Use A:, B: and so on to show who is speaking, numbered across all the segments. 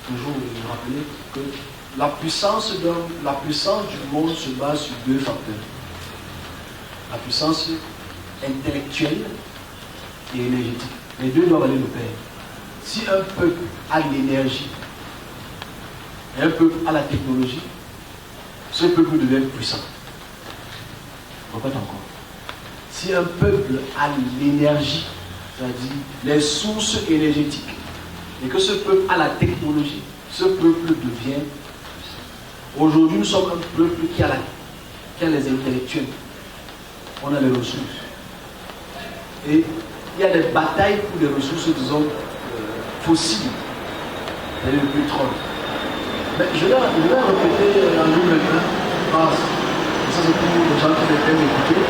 A: toujours vous rappeler que la puissance du monde se base sur deux facteurs. La puissance intellectuelle et énergétique. Les deux doivent aller de pair. Si un peuple a l'énergie et un peuple a la technologie, ce peuple devient puissant. Je répète encore. Si un peuple a l'énergie, c'est-à-dire les sources énergétiques, et que ce peuple a la technologie, ce peuple devient puissant. Aujourd'hui, nous sommes un peuple qui a les intellectuels. On a les ressources. Et il y a des batailles pour les ressources, disons, fossiles, c'est-à-dire le pétrole. Mais je vais répéter en nous maintenant, ça c'est pour les gens qui veulent m'écouter,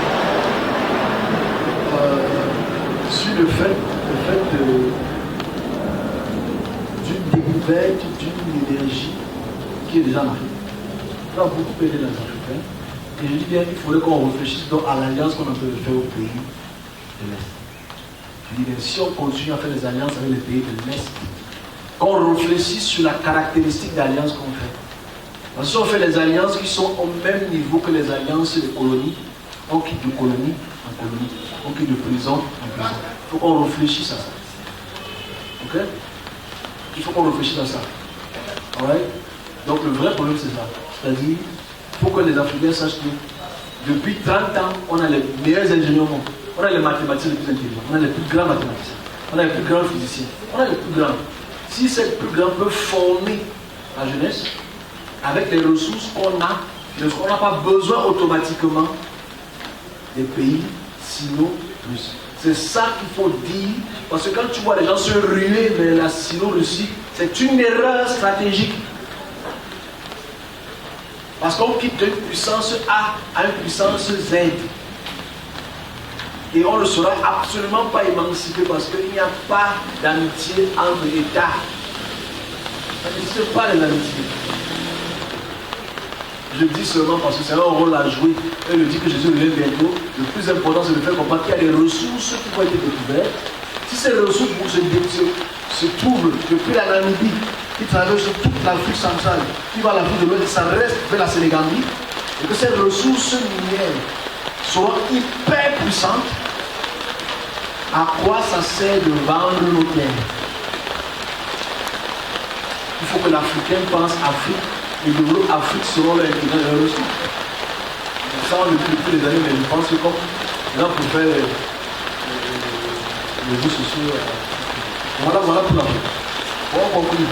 A: sur le fait d'une découverte d'une énergie qui est déjà en Afrique. Ça va beaucoup aider les Africains. Et je dis bien, il faudrait qu'on réfléchisse donc à l'alliance qu'on est en train de faire aux pays de l'Est. Je dis bien, si on continue à faire des alliances avec les pays de l'Est, qu'on réfléchisse sur la caractéristique d'alliance qu'on fait. Parce que si on fait des alliances qui sont au même niveau que les alliances de colonies, on quitte de colonie en colonie, on quitte de prison en prison. Il faut qu'on réfléchisse à ça. Ok? Il faut qu'on réfléchisse à ça. Alright? Donc le vrai problème c'est ça. C'est-à-dire, il faut que les Africains sachent que depuis 30 ans, on a les meilleurs ingénieurs au monde. On a les mathématiciens les plus intelligents. On a les plus grands mathématiciens. On a les plus grands physiciens. On a les plus grands. Si ces plus grands peuvent former la jeunesse avec les ressources qu'on a, on n'a pas besoin automatiquement des pays sino-russes. C'est ça qu'il faut dire, parce que quand tu vois les gens se ruer vers la sino-Russie, c'est une erreur stratégique. Parce qu'on quitte d'une puissance A à une puissance Z. Et on ne sera absolument pas émancipé parce qu'il n'y a pas d'amitié entre États. Ça n'existe pas les amitiés. Je le dis seulement parce que c'est un rôle à jouer. Et le dit que Jésus revient bientôt. Le plus important, c'est de faire comprendre qu'il y a des ressources qui vont être découvertes. Si ces ressources se trouvent depuis la Namibie, qui traverse toute l'Afrique centrale, qui va à l'Afrique de l'Ouest, ça reste vers la Sénégambie, et que ces ressources minières seront hyper puissantes, à quoi ça sert de vendre nos terres? Il faut que l'Africain pense Afrique, et le développement Afrique selon l'intérêt de la ressource. Ça, on le dit depuis les années, mais je pense que comme là, pour faire les réseaux sociaux, voilà pour l'Afrique. On conclut.